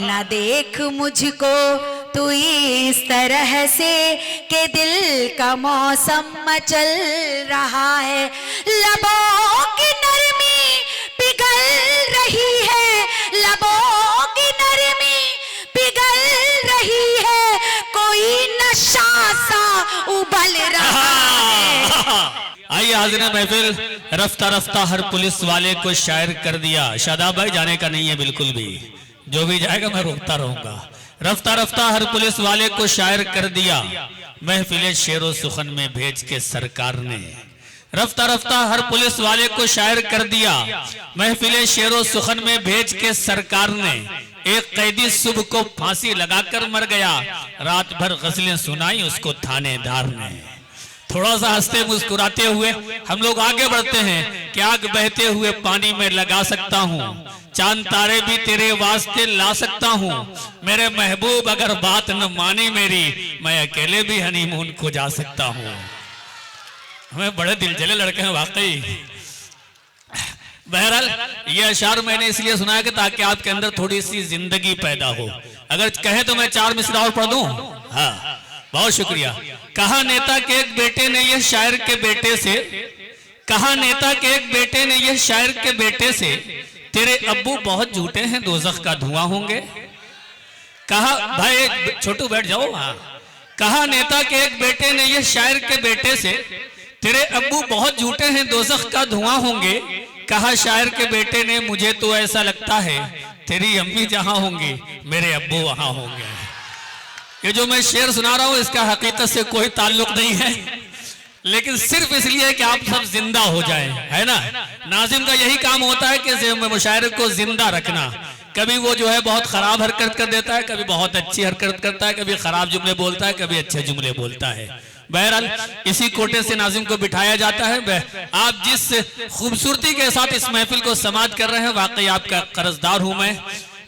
ना देख मुझको तू इस तरह से कि दिल का मौसम मचल रहा है, लबों की नरमी पिघल रही है, लबों की नरमी पिघल रही है, कोई नशा सा उबल रहा है। आइए हाज़िर महफिल, रफ्ता रफ्ता हर पुलिस वाले को शायर कर दिया। शादाब भाई जाने का नहीं है बिल्कुल भी, जो भी जाएगा मैं रोकता रहूंगा। रफ्ता रफ्ता हर पुलिस वाले को शायर कर दिया, महफिले शेरो सुखन में भेज के सरकार ने। रफ्ता रफ्ता हर पुलिस वाले को शायर कर दिया, महफिले शेरो सुखन में भेज के सरकार ने। एक कैदी सुबह को फांसी लगाकर मर गया, रात भर गजलें सुनाई उसको थानेदार ने। थोड़ा सा हंसते मुस्कुराते हुए हम लोग आगे बढ़ते हैं कि आग बहते हुए पानी में लगा सकता हूँ, चांद तारे भी तेरे वास्ते ला सकता हूँ, मेरे महबूब अगर बात न मानी मेरी, मैं अकेले भी हनीमून को जा सकता हूँ। हमें बड़े दिलचले लड़के हैं वाकई। बहरहाल ये अशार मैंने इसलिए सुनाया कि ताकि आपके अंदर थोड़ी सी जिंदगी पैदा हो। अगर कहे तो मैं 4 मिसरा और पढ़ दूं। हाँ, बहुत शुक्रिया। कहा नेता के एक बेटे ने यह शायर के बेटे से, कहा नेता के एक बेटे ने यह शायर के बेटे से, तेरे अब्बू बहुत झूठे हैं दोज़ख का धुआं होंगे। कहा भाई छोटू बैठ जाओ। हाँ, कहा नेता के एक बेटे ने यह शायर के बेटे से, तेरे अब्बू बहुत झूठे हैं दोज़ख का धुआं होंगे। कहा शायर के बेटे ने, मुझे तो ऐसा लगता है तेरी अम्मी जहां होंगी मेरे अब्बू वहां होंगे। ये जो मैं शेर सुना रहा हूं इसका हकीकत से कोई ताल्लुक नहीं है, लेकिन सिर्फ इसलिए कि आप सब जिंदा हो जाएं, है ना। नाजिम का यही काम होता है कि मुशायरे को जिंदा रखना। कभी वो जो है बहुत खराब हरकत कर देता है, कभी बहुत अच्छी हरकत करता है, कभी खराब जुमले बोलता है, कभी अच्छे जुमले बोलता है। बहरहाल इसी कोटे से नाजिम को बिठाया जाता है। आप जिस खूबसूरती के साथ इस महफिल को समाप्त कर रहे हैं, वाकई आपका कर्जदार हूं मैं।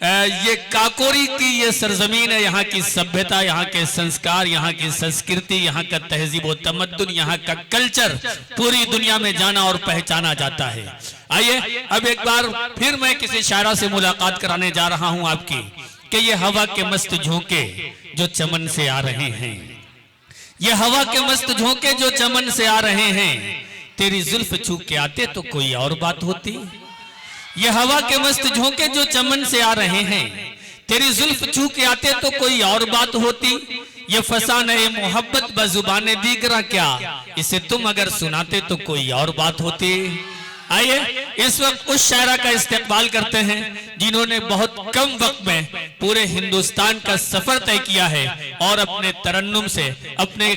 ये काकोरी की ये सरजमीन है, यहाँ की सभ्यता, यहाँ के संस्कार, यहाँ की संस्कृति, यहाँ का तहजीब व तमद्दुन, यहाँ का कल्चर पूरी दुनिया में जाना और पहचाना जाता है। आइए अब एक बार फिर मैं किसी शायरा से मुलाकात कराने जा रहा हूँ आपकी, कि ये हवा के मस्त झोंके जो चमन से आ रहे हैं, ये हवा के मस्त झोंके जो चमन से आ रहे हैं, तेरी जुल्फ छू के आते तो कोई और बात होती। ये हवा के मस्त झोंके जो चमन से आ रहे हैं, तेरी जुल्फ छू के आते तो कोई और बात होती। ये फसाने मोहब्बत बजुबाने दीगरा क्या, इसे तुम अगर सुनाते तो कोई और बात होती। आइए इस वक्त उस शायरा का इस्तेकबाल करते हैं जिन्होंने बहुत कम वक्त में पूरे हिंदुस्तान का सफर तय किया है और अपने तरन्नुम से, अपने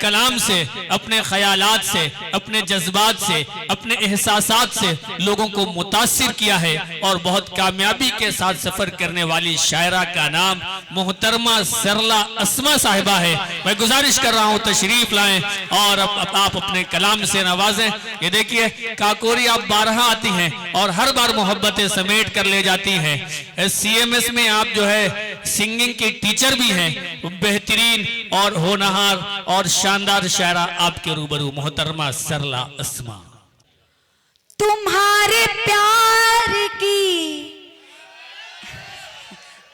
कलाम से, अपने ख्यालात से, अपने जज्बात से, अपने एहसासात से लोगों को मुतासिर किया है और बहुत कामयाबी के साथ सफर करने वाली शायरा का नाम मोहतरमा सरला अस्मा साहिबा है। मैं गुजारिश कर रहा हूँ तशरीफ लाएं और आप अपने कलाम से नवाजें। ये देखिए काकोरी आप 12 आती हैं और हर बार मोहब्बतें समेट कर ले जाती हैं। सीएमएस में आप जो है सिंगिंग की टीचर भी हैं। बेहतरीन और होनहार और शानदार शायरा आपके रूबरू मोहतरमा सरला अस्मा। तुम्हारे प्यार की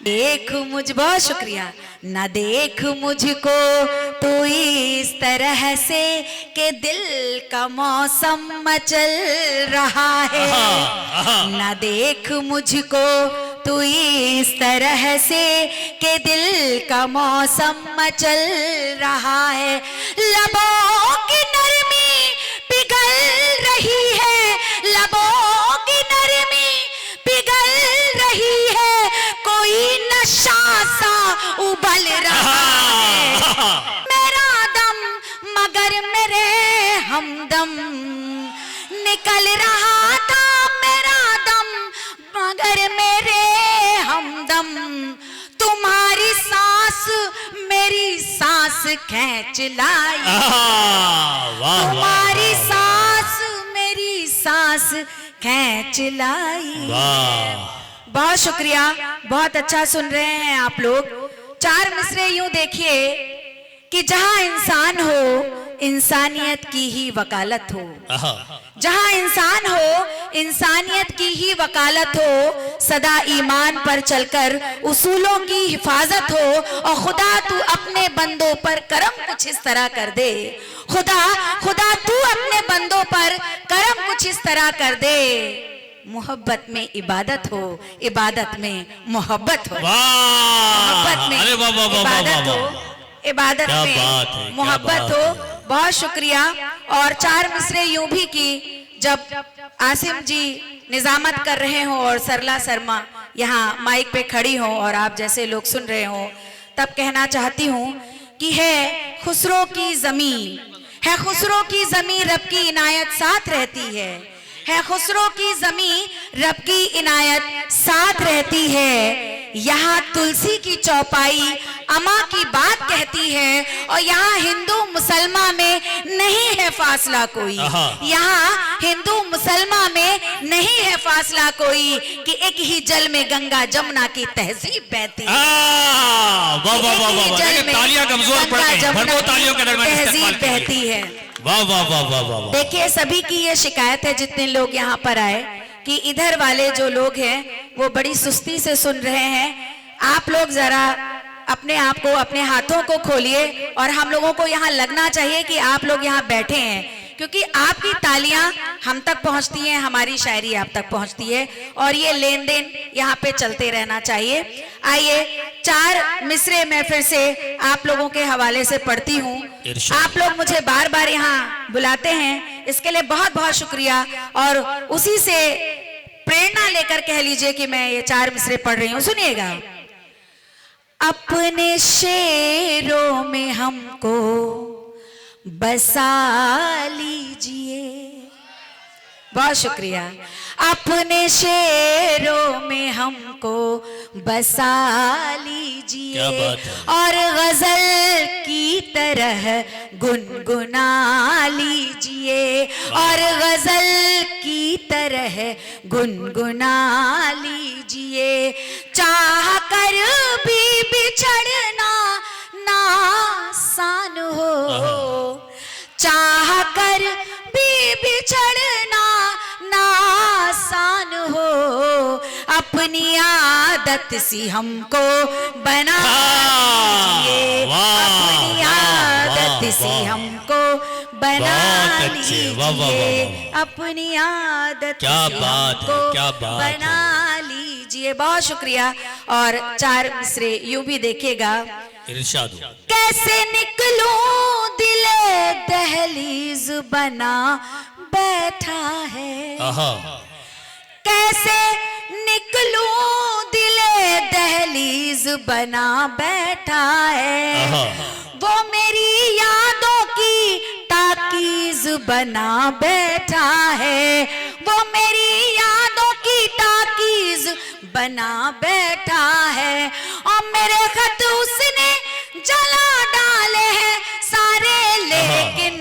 देख मुझ, बहुत शुक्रिया। न देख मुझको तू इस तरह से कि दिल का मौसम मचल रहा है, न देख मुझको तू इस तरह से कि दिल का मौसम मचल रहा है, लबों की नरमी पिघल रही है, लबों की नरमी पिघल रही है, कोई नशा सा उबल रहा है। मेरा दम मगर मेरे हमदम निकल रहा था, मेरा दम मगर मेरे हमदम, तुम्हारी सांस मेरी सांस खींच लाई, तुम्हारी सांस मेरी सांस खींच लाई। बहुत शुक्रिया, बहुत अच्छा सुन रहे हैं आप लोग। 4 मिसरे यूं देखिए कि जहां इंसान हो इंसानियत की ही वकालत हो। आहा, जहां इंसान हो, इंसानियत की ही वकालत हो, सदा ईमान पर चलकर उसूलों की हिफाजत हो। और खुदा तू अपने बंदों पर करम कुछ इस तरह कर दे, खुदा खुदा तू अपने बंदों पर करम कुछ इस तरह कर दे, मोहब्बत में इबादत हो, इबादत में मोहब्बत हो, मोहब्बत में अरे वाह वाह वाह वाह इबादत वाह, हो, इबादत क्या में बात है, क्या मोहब्बत बात हो। बहुत शुक्रिया। और 4 मिसरे यूं भी की, जब आसिम जी निजामत कर रहे हो और सरला शर्मा यहाँ माइक पे खड़ी हो और आप जैसे लोग सुन रहे हो, तब कहना चाहती हूँ कि है खुसरो की जमीन, है खुसरो की जमीन, रब की इनायत साथ रहती है खुसरो की जमीन, रब की इनायत साथ रहती है। यहाँ तुलसी की चौपाई अमा की बात कहती है, और यहाँ हिंदू मुसलमान में नहीं है फासला कोई, यहाँ हिंदू मुसलमान में नहीं है फासला कोई, कि एक ही जल में गंगा जमुना की तहजीब बहती है। वाह वाह वाह वाह, तालियां कमजोर पड़ गई, भरपूर तालियों के दरमियान तहजीब बहती है। वाह वाह वाह वाह वाह। देखिए, सभी की ये शिकायत है जितने लोग यहाँ पर आए, कि इधर वाले जो लोग हैं वो बड़ी सुस्ती से सुन रहे हैं। आप लोग जरा अपने आप को, अपने हाथों को खोलिए, और हम लोगों को यहाँ लगना चाहिए कि आप लोग यहाँ बैठे हैं, क्योंकि आपकी तालियां हम तक पहुंचती हैं, हमारी शायरी आप तक पहुंचती है, और ये लेन देन यहाँ पे चलते रहना चाहिए। आइए 4 मिसरे मैं फिर से आप लोगों के हवाले से पढ़ती हूँ। आप लोग मुझे बार बार यहाँ बुलाते हैं, इसके लिए बहुत बहुत शुक्रिया, और उसी से प्रेरणा लेकर कह लीजिए कि मैं ये 4 मिसरे पढ़ रही हूँ। सुनिएगा। अपने शेरों में हमको बसा लीजिए, बहुत शुक्रिया। अपने शेरों में हमको बसा लीजिए, और गजल की तरह गुनगुना लीजिए, और गजल की तरह गुनगुना लीजिए। चाह कर भी बिछड़ना नासान हो, चाह कर भी बिछड़ना नासान हो, अपनी आदत सी हमको बना लीजिए, अपनी आदत सी हमको बना लीजिए, अपनी आदत सी हमको बना लीजिए। बहुत शुक्रिया। और 4 मिसरे यूं भी देखिएगा। इरशाद। कैसे निकलूं दिले दहलीज बना बैठा है, कैसे निकलूं दिले दहलीज बना बैठा है, वो मेरी यादों की ताकीज बना बैठा है, वो मेरी यादों की ताकीज बना बैठा है। और मेरे खत उसने जला डाले हैं सारे, लेकिन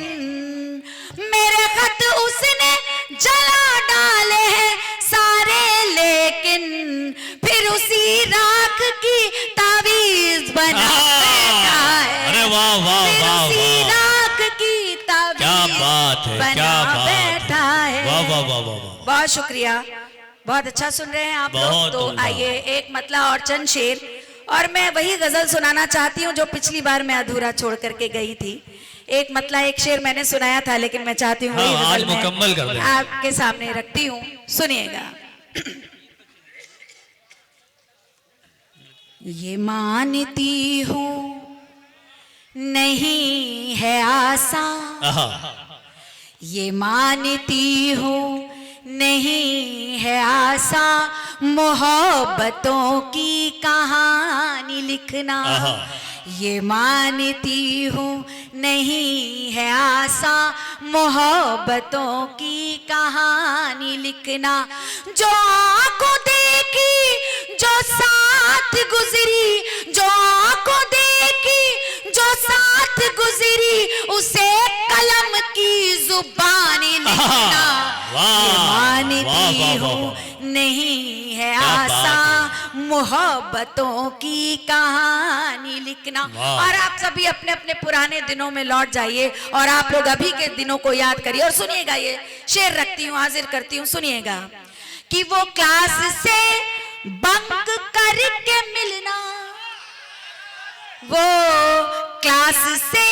मेरे खत उसने जला डाले हैं सारे, लेकिन फिर उसी राख की तावीज बना बैठा है। अरे वाह वाह वाह, उसी राख की तावीज क्या बात है, क्या बात बैठा है। वाह वाह वाह वाह। बहुत शुक्रिया, बहुत अच्छा सुन रहे हैं आप लोग। तो आइए एक मतला और चंद शेर, और मैं वही गजल सुनाना चाहती हूँ जो पिछली बार मैं अधूरा छोड़ करके गई थी। एक मतला एक शेर मैंने सुनाया था, लेकिन मैं चाहती हूँ वही गजल मुकम्मल कर दें। आपके सामने रखती हूँ, सुनिएगा। ये मानती हूँ नहीं है आसान, ये मानती हूँ नहीं है आसा, मोहब्बतों की कहानी लिखना। ये मानती हूँ नहीं है आसा, मोहब्बतों की कहानी लिखना। जो आंखों देखी जो साथ गुजरी, जो आंखों देखी जो साथ गुजरी, उसे कलम की जुबानी लिखना। ये मानती हूँ नहीं है आसा, मोहब्बतों की कहानी लिखना। और आप सभी अपने अपने पुराने दिनों में लौट जाइए और आप लोग अभी के दिनों को याद करिए। और सुनिएगा, ये शेर रखती हूँ, हाजिर करती हूँ, सुनिएगा कि वो क्लास से बंक करके मिलना, वो क्लास से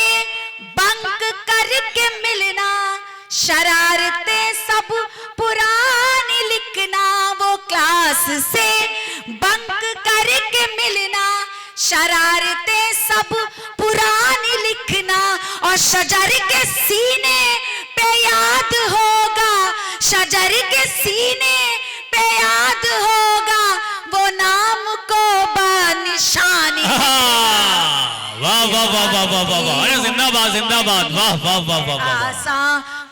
बंक करके मिलना, शरारतें सब पुरानी लिखना। वो क्लास से बंक करके मिलना, शरारतें सब पुरानी लिखना। और शजर के सीने पे याद होगा, शजर के सीने पे याद होगा, वो नाम को बानिशानी। वाह वाह वाह वाह वाह वाह वाह, अरे जिंदाबाद जिंदाबाद, वाह वाह वाह वाह वाह। आसा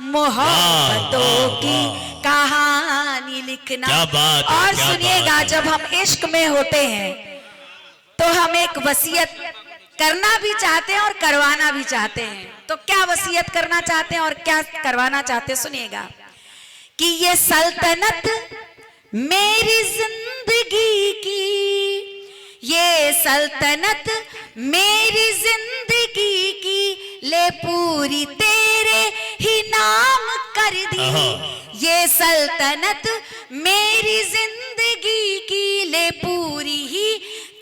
मोहब्बतों की कहानी लिखना। क्या बात है, और क्या सुनिएगा, बात है। जब हम इश्क में होते हैं तो हम एक वसीयत करना भी चाहते हैं और करवाना भी चाहते हैं। तो क्या वसीयत करना चाहते हैं और क्या करवाना चाहते हैं, सुनिएगा कि ये सल्तनत मेरी जिंदगी की, ये सल्तनत मेरी जिंदगी की, ले पूरी तेरे ही नाम कर दी। ये सल्तनत मेरी जिंदगी की, ले पूरी ही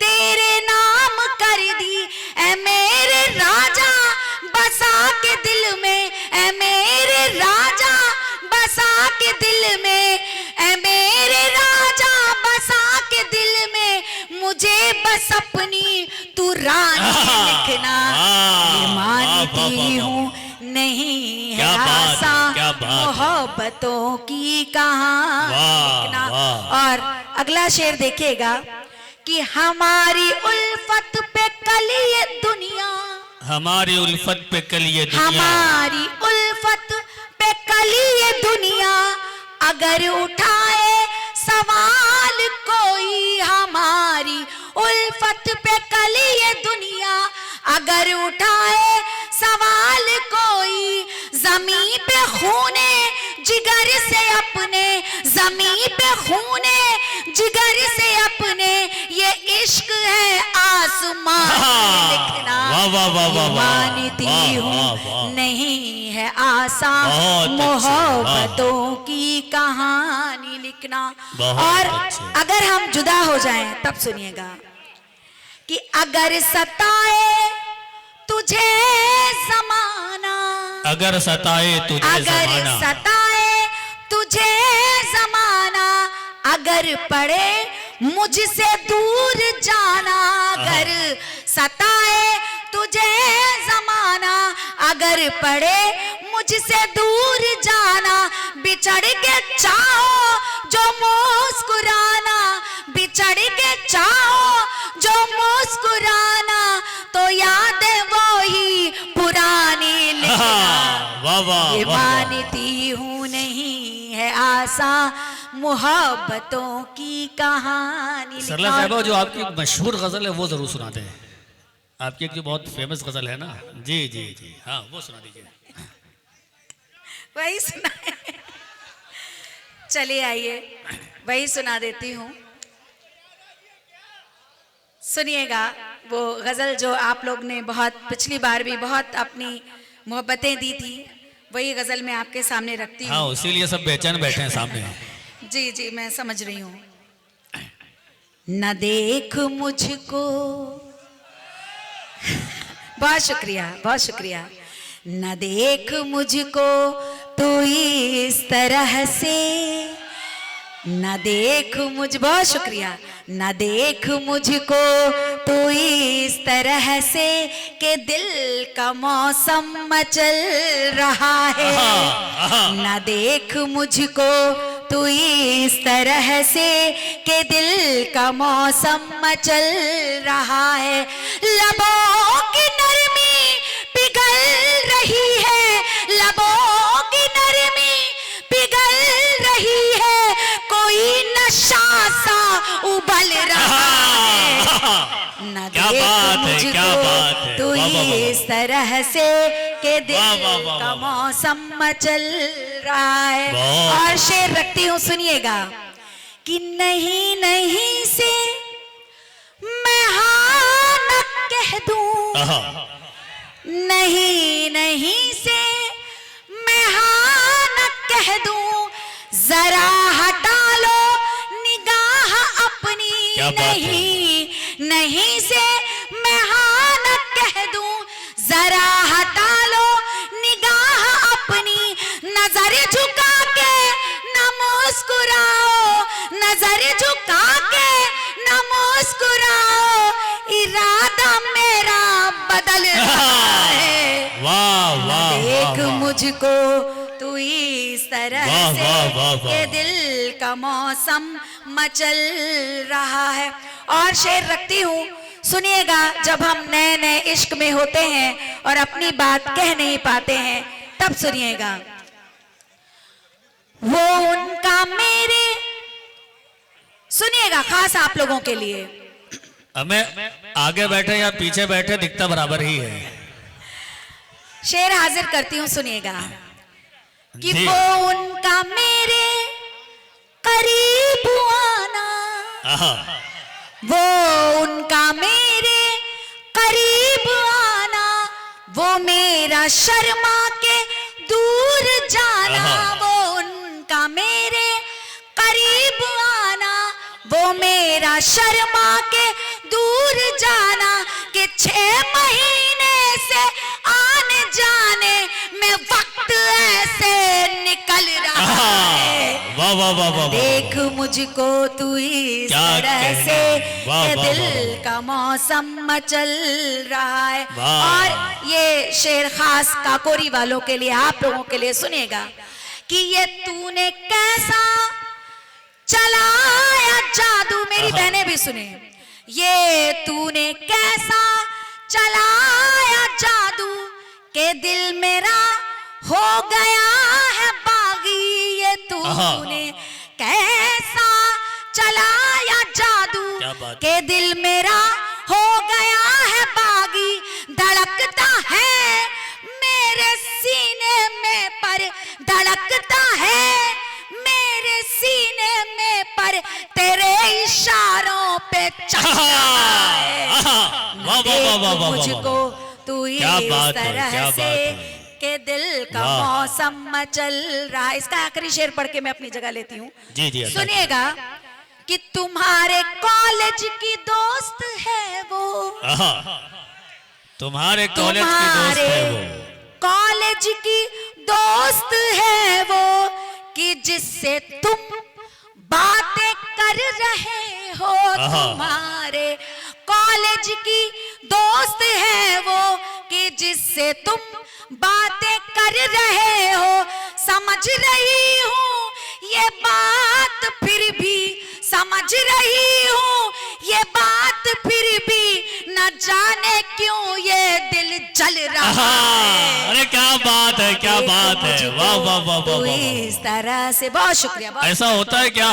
तेरे नाम कर दी। ऐ मेरे राजा बसा के दिल में, ऐ मेरे राजा बसा के दिल में, ऐ मेरे राजा बसा के दिल में, मुझे बस अपनी तू रानी लिखना। ये मानती हूँ नहीं है आसा मोहब्बतों की कहानी लिखना। और अगला शेर देखिएगा कि हमारी उल्फत पे कल ये दुनिया, हमारी उल्फत पे कल ये दुनिया, हमारी उल्फत पे कल ये दुनिया, अगर उठाए सवाल कोई, हमारी उल्फत पे कल ये दुनिया, अगर उठाए सवाल कोई, जमीन पे खूने जिगर से अपने, जमीन पे खूने जिगर से अपने, ये इश्क है आसमान लिखना। मानती हूँ नहीं है आसान मोहब्बतों की कहानी लिखना। और अगर हम जुदा हो जाएं तब सुनिएगा कि अगर सताए तुझे जमाना, अगर सताए तुझे अगर जमाना, सताए तुझे जमाना, अगर पड़े मुझसे दूर जाना, अगर सताए तुझे जमाना, अगर पड़े मुझसे दूर जाना, बिछड़ के चाहो जो मुस्कुराना, बिछड़ के चाहो जो मुस्कुराना, तो याद वो ही पुरानी लिखना। वाह वाह, ये वाह वाह। मानती हूँ नहीं है आसा मोहब्बतों की कहानी सरला लिखना। साहिबा, जो आपकी मशहूर गजल है वो जरूर सुना दें। आपकी एक जो बहुत फेमस गजल है ना, जी जी जी, हाँ वो सुना दीजिए। वही सुना है। चलिए आइए वही सुना देती हूँ, सुनिएगा। वो गजल जो आप लोग ने बहुत पिछली बार भी बहुत अपनी मोहब्बतें दी थी, वही गजल मैं आपके सामने रखती हूँ। हाँ, इसीलिए सब बेचैन बैठे हैं सामने। जी जी, मैं समझ रही हूँ। न देख मुझको बहुत शुक्रिया, बहुत शुक्रिया। न देख मुझको तू इस तरह से, न देख बहुत शुक्रिया। न देख मुझको तू इस तरह से कि दिल का मौसम मचल रहा है। न देख मुझको तू इस तरह से कि दिल का मौसम मचल रहा है। लबों की नरमी पिघल रही है, लबों की नरमी पिघल रही है, कोई नशा सा उबल रहा है। न देख मुझको तू इस तरह से के दिल का मौसम मचल रहा है। और शेर रखती हूँ, सुनिएगा कि नहीं नहीं से आहा, नहीं नहीं से मैं हाँ न कह दूं, जरा हटा लो निगाह अपनी। क्या बात है? नहीं नहीं से मैं हाँ न कह दूं, जरा हटा लो निगाह अपनी। नजर झुका के न मुस्कुराओ, नजर झुका के न मुस्कुराओ, इरादा मेरा बदल रहा है। वाह वाह देख वाह, मुझको तू इस तरह वाह, से वाह, वाह, वाह। ये दिल का मौसम मचल रहा है। और शेर रखती हूँ, सुनिएगा। जब हम नए नए इश्क में होते हैं और अपनी बात कह नहीं पाते हैं, तब सुनिएगा। वो उनका मेरे, सुनिएगा खास आप लोगों के लिए। हमें आगे बैठे या पीछे बैठे दिखता बराबर ही है। शेर हाजिर करती हूँ, सुनिएगा कि जी। वो उनका मेरे करीब आना, आहा, वो उनका मेरे करीब आना, वो मेरा शर्मा के दूर जाना। आहा। वो उनका मेरे करीब आना, वो मेरा शर्मा के दूर जाना, कि 6 महीने से आने जाने में वक्त ऐसे निकल रहा है। वाह वाह वाह वाह, देख मुझको तू इस क्या तरह कहना। से, वाह, ये वाह, दिल वाह, का मौसम मचल रहा है। वाह। और ये शेर खास काकोरी वालों के लिए, आप लोगों के लिए, सुनेगा कि ये तूने कैसा चलाया जादू। मेरी आहा। बहनें भी सुने। ये तूने कैसा चलाया जादू, के दिल मेरा हो गया है बागी। ये आहा। तूने कैसा चलाया जादू, क्या बात। के दिल मेरा हो गया है बागी। धड़कता है मेरे सीने में पर, धड़कता है मेरे सीने में पर, तेरे इशारों पे चल रहा है। वाह वाह वाह वाह वाह, मुझको तू क्या इस बात है, तरह क्या से, बात है। के दिल का वाह। मौसम मचल रहा है। इसका आखिरी शेर पढ़ के मैं अपनी जगह लेती हूँ। जी जी, अच्छा। सुनिएगा कि तुम्हारे कॉलेज की दोस्त है वो, आहा, तुम्हारे कॉलेज की दोस्त है वो, कॉलेज की दोस्त है वो, कि जिससे तुम बातें कर रहे हो। आहा। तुम्हारे कॉलेज की दोस्त है वो, कि जिससे तुम बातें कर रहे हो। समझ रही हूँ ये बात फिर भी, समझ रही हूँ ये बात फिर भी, न जाने क्यों ये दिल जल रहा है। अरे क्या बात है, क्या बात है। वाह वाह वाह वाह, तू वाह। इस तरह से, बहुत शुक्रिया, बहुत ऐसा होता है क्या?